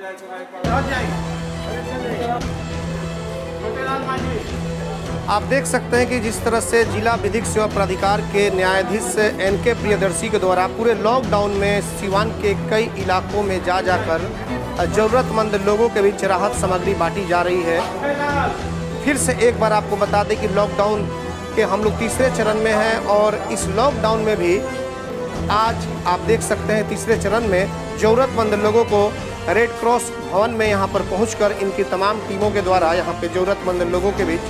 आप देख सकते हैं कि जिस तरह से जिला विधिक सेवा प्राधिकार के न्यायाधीश एनके प्रियदर्शी के द्वारा पूरे लॉकडाउन में सीवान के कई इलाकों में जाकर ज़रूरतमंद लोगों के बीच राहत सामग्री बांटी जा रही है। फिर से एक बार आपको बता दें कि लॉकडाउन के हम लोग तीसरे चरण में हैं और इस लॉकडाउन में भी आज आप देख सकते हैं तीसरे चरण में ज़रूरतमंद लोगों को रेड क्रॉस भवन में यहाँ पर पहुंचकर इनकी तमाम टीमों के द्वारा यहाँ पे ज़रूरतमंद लोगों के बीच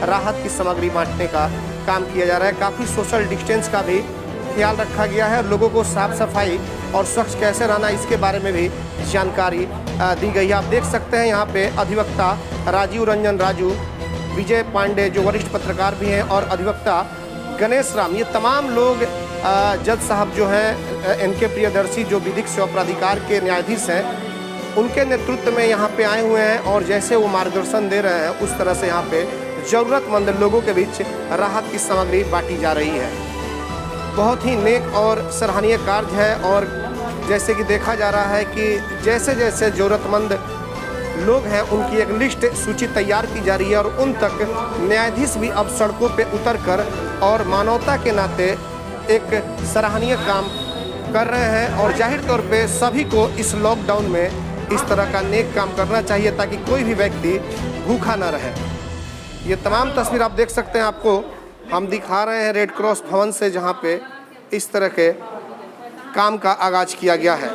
राहत की सामग्री बांटने का काम किया जा रहा है। काफ़ी सोशल डिस्टेंस का भी ख्याल रखा गया है। लोगों को साफ सफाई और स्वच्छ कैसे रहना इसके बारे में भी जानकारी दी गई है। आप देख सकते हैं यहाँ पे अधिवक्ता राजीव रंजन राजू, विजय पांडे जो वरिष्ठ पत्रकार भी हैं और अधिवक्ता गणेश राम, ये तमाम लोग जज साहब जो हैं एनके प्रियदर्शी जो विधिक सेवा प्राधिकार के न्यायाधीश हैं उनके नेतृत्व में यहाँ पे आए हुए हैं और जैसे वो मार्गदर्शन दे रहे हैं उस तरह से यहाँ पे ज़रूरतमंद लोगों के बीच राहत की सामग्री बांटी जा रही है। बहुत ही नेक और सराहनीय कार्य है और जैसे कि देखा जा रहा है कि जैसे जैसे ज़रूरतमंद लोग हैं उनकी एक लिस्ट सूची तैयार की जा रही है और उन तक न्यायाधीश भी अब सड़कों पे उतरकर और मानवता के नाते एक सराहनीय काम कर रहे हैं और जाहिर तौर पे सभी को इस लॉकडाउन में इस तरह का नेक काम करना चाहिए ताकि कोई भी व्यक्ति भूखा ना रहे। ये तमाम तस्वीर आप देख सकते हैं, आपको हम दिखा रहे हैं रेड क्रॉस भवन से जहाँ पे इस तरह के काम का आगाज किया गया है।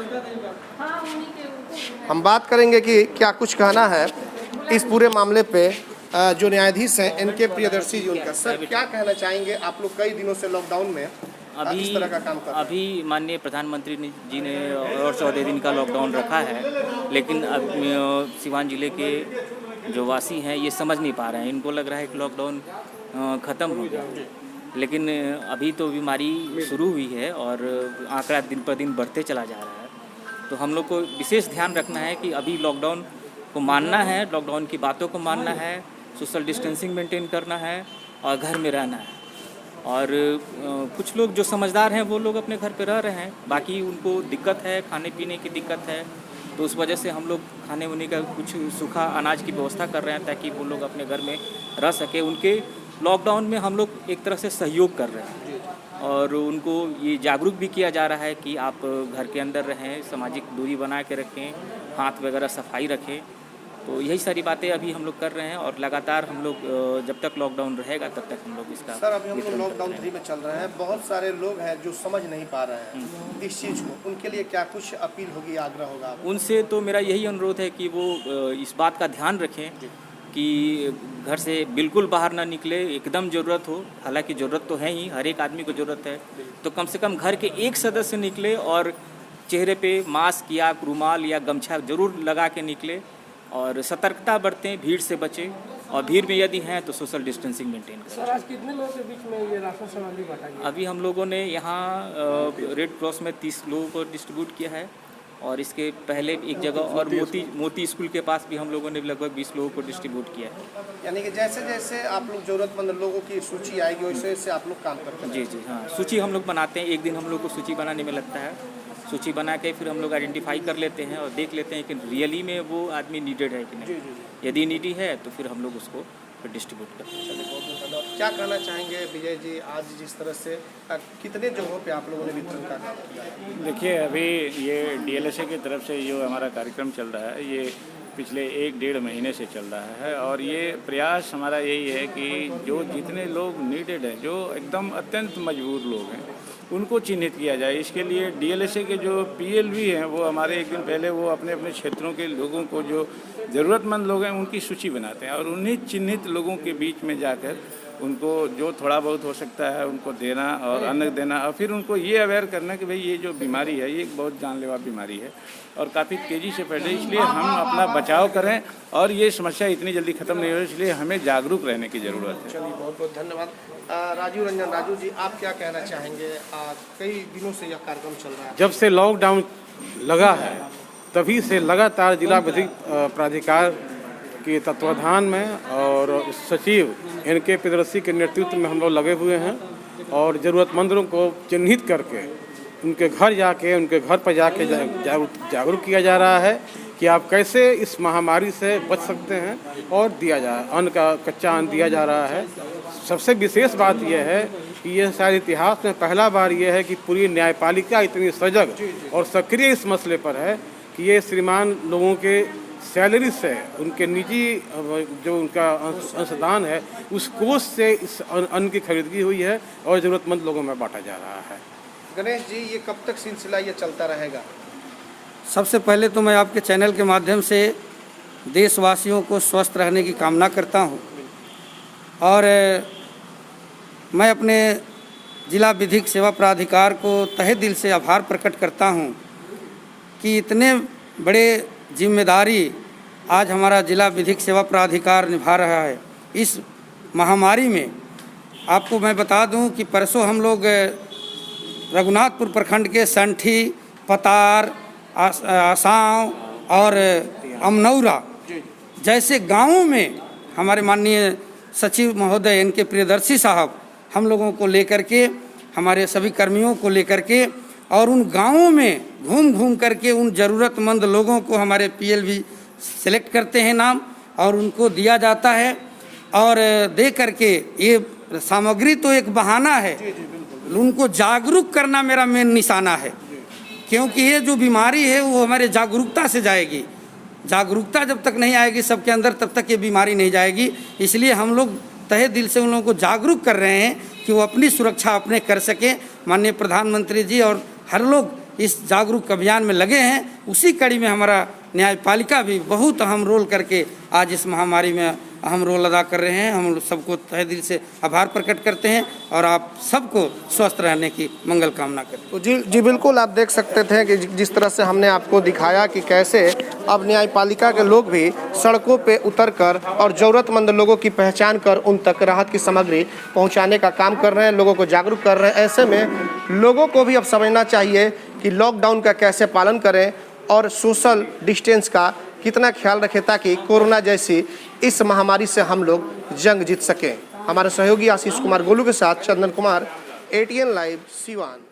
हम बात करेंगे कि क्या कुछ कहना है इस पूरे मामले पे जो न्यायाधीश हैं एनके प्रियदर्शी जी, उनका सर क्या कहना चाहेंगे? आप लोग कई दिनों से लॉकडाउन में इस तरह का काम कर रहे हैं। अभी माननीय प्रधानमंत्री जी ने और 14 दिन का लॉकडाउन रखा है, लेकिन अब सिवान जिले के जो वासी हैं ये समझ नहीं पा रहे हैं। इनको लग रहा है कि लॉकडाउन ख़त्म हो गया, लेकिन अभी तो बीमारी शुरू हुई है और आंकड़ा दिन पर दिन बढ़ते चला जा रहा है। तो हम लोग को विशेष ध्यान रखना है कि अभी लॉकडाउन को मानना है, लॉकडाउन की बातों को मानना है, सोशल डिस्टेंसिंग मेंटेन करना है और घर में रहना है। और कुछ लोग जो समझदार हैं वो लोग अपने घर पे रह रहे हैं, बाकी उनको दिक्कत है, खाने पीने की दिक्कत है, तो उस वजह से हम लोग खाने वाने का कुछ सूखा अनाज की व्यवस्था कर रहे हैं ताकि वो लोग अपने घर में रह सके। उनके लॉकडाउन में हम लोग एक तरह से सहयोग कर रहे हैं और उनको ये जागरूक भी किया जा रहा है कि आप घर के अंदर रहें, सामाजिक दूरी बना के रखें, हाथ वगैरह सफाई रखें। तो यही सारी बातें अभी हम लोग कर रहे हैं और लगातार हम लोग जब तक लॉकडाउन रहेगा तब तक हम लोग इसका सर अभी हम लोग लॉकडाउन 3 में चल रहे हैं, बहुत सारे लोग हैं जो समझ नहीं पा रहे हैं इस चीज़ को, उनके लिए क्या कुछ अपील होगी, आग्रह होगा? उनसे तो मेरा यही अनुरोध है कि वो इस बात का ध्यान रखें कि घर से बिल्कुल बाहर ना निकले, एकदम ज़रूरत हो, हालांकि ज़रूरत तो है ही, हर एक आदमी को ज़रूरत है, तो कम से कम घर के एक सदस्य निकले और चेहरे पे मास्क या रुमाल या गमछा ज़रूर लगा के निकले और सतर्कता बरतें, भीड़ से बचें और भीड़ में यदि हैं तो सोशल डिस्टेंसिंग मेंटेन करें। सर आज कितने लोगों के बीच में ये राशन सामग्री बांटा गया? अभी हम लोगों ने यहाँ रेड क्रॉस में 30 लोगों को डिस्ट्रीब्यूट किया है और इसके पहले एक जगह और मोती स्कूल के पास भी हम लोगों ने लगभग 20 लोगों को डिस्ट्रीब्यूट किया है। यानी कि जैसे जैसे आप लोग ज़रूरतमंद लोगों की सूची आएगी वैसे वैसे आप लोग काम करते हैं? जी जी हाँ, सूची हम लोग बनाते हैं। एक दिन हम लोग को सूची बनाने में लगता है, सूची बना के फिर हम लोग आइडेंटिफाई कर लेते हैं और देख लेते हैं कि रियली में वो आदमी नीडेड है कि नहीं। यदि नीडी है तो फिर हम लोग उसको फिर डिस्ट्रीब्यूट करते हैं। क्या कहना चाहेंगे विजय जी, आज जिस तरह से कितने जगहों पे आप लोगों ने वितरण का काम किया है? देखिए अभी ये डीएलएसए की तरफ से जो हमारा कार्यक्रम चल रहा है ये पिछले 1-1.5 महीने से चल रहा है और ये प्रयास हमारा यही है कि जो जितने लोग नीडेड हैं, जो एकदम अत्यंत मजबूर लोग हैं, उनको चिन्हित किया जाए। इसके लिए डीएलएसए के जो पीएलवी हैं वो हमारे एक दिन पहले वो अपने अपने क्षेत्रों के लोगों को जो ज़रूरतमंद लोग हैं उनकी सूची बनाते हैं और उन्हीं चिन्हित लोगों के बीच में जाकर उनको जो थोड़ा बहुत हो सकता है उनको देना और अन्न देना और फिर उनको ये अवेयर करना कि भाई ये जो बीमारी है ये एक बहुत जानलेवा बीमारी है और काफ़ी तेज़ी से फैल रही है, इसलिए हम अपना बचाव करें और ये समस्या इतनी जल्दी ख़त्म नहीं हो, इसलिए हमें जागरूक रहने की ज़रूरत है। चलिए बहुत बहुत धन्यवाद। राजीव रंजन राजू जी, आप क्या कहना चाहेंगे? कई दिनों से यह कार्यक्रम चल रहा है। जब से लॉकडाउन लगा है तभी से लगातार जिला विधिक प्राधिकार के तत्वाधान में और सचिव एनके प्रियदर्शी के नेतृत्व में हम लोग लगे हुए हैं और ज़रूरतमंदों को चिन्हित करके उनके घर जाके उनके घर पर जाके जागरूक किया जा रहा है कि आप कैसे इस महामारी से बच सकते हैं और दिया जा अन्न का कच्चा अन्न दिया जा रहा है। सबसे विशेष बात यह है कि यह शायद इतिहास में पहला बार यह है कि पूरी न्यायपालिका इतनी सजग और सक्रिय इस मसले पर है कि ये श्रीमान लोगों के सैलरी से, उनके निजी जो उनका अंशदान है उस कोष से इस अन्न की खरीदगी हुई है और ज़रूरतमंद लोगों में बांटा जा रहा है। गणेश जी, ये कब तक सिलसिला ये चलता रहेगा? सबसे पहले तो मैं आपके चैनल के माध्यम से देशवासियों को स्वस्थ रहने की कामना करता हूं और मैं अपने जिला विधिक सेवा प्राधिकार को तहे दिल से आभार प्रकट करता हूं कि इतने बड़े जिम्मेदारी आज हमारा जिला विधिक सेवा प्राधिकार निभा रहा है। इस महामारी में आपको मैं बता दूं कि परसों हम लोग रघुनाथपुर प्रखंड के संठी, पतार, आसाव और अमनौरा जैसे गांवों में हमारे माननीय सचिव महोदय इनके प्रियदर्शी साहब हम लोगों को लेकर के, हमारे सभी कर्मियों को लेकर के और उन गांवों में घूम घूम करके उन ज़रूरतमंद लोगों को हमारे पीएलवी सेलेक्ट करते हैं नाम और उनको दिया जाता है और दे करके ये सामग्री तो एक बहाना है, उनको जागरूक करना मेरा मेन निशाना है क्योंकि ये जो बीमारी है वो हमारे जागरूकता से जाएगी। जागरूकता जब तक नहीं आएगी सबके अंदर तब तक ये बीमारी नहीं जाएगी। इसलिए हम लोग तहे दिल से उन लोगों को जागरूक कर रहे हैं कि वो अपनी सुरक्षा अपने कर सकें। माननीय प्रधानमंत्री जी और हर लोग इस जागरूक अभियान में लगे हैं। उसी कड़ी में हमारा न्यायपालिका भी बहुत अहम रोल करके आज इस महामारी में अहम रोल अदा कर रहे हैं। हम सबको तहे दिल से आभार प्रकट करते हैं और आप सबको स्वस्थ रहने की मंगल कामना करते हैं। जी बिल्कुल, आप देख सकते थे कि जिस तरह से हमने आपको दिखाया कि कैसे अब न्यायपालिका के लोग भी सड़कों पे उतरकर और ज़रूरतमंद लोगों की पहचान कर उन तक राहत की सामग्री पहुंचाने का काम कर रहे हैं, लोगों को जागरूक कर रहे हैं। ऐसे में लोगों को भी अब समझना चाहिए कि लॉकडाउन का कैसे पालन करें और सोशल डिस्टेंस का कितना ख्याल रखें ताकि कोरोना जैसी इस महामारी से हम लोग जंग जीत सकें। हमारे सहयोगी आशीष कुमार गोलू के साथ चंदन कुमार, ATN लाइव, सिवान।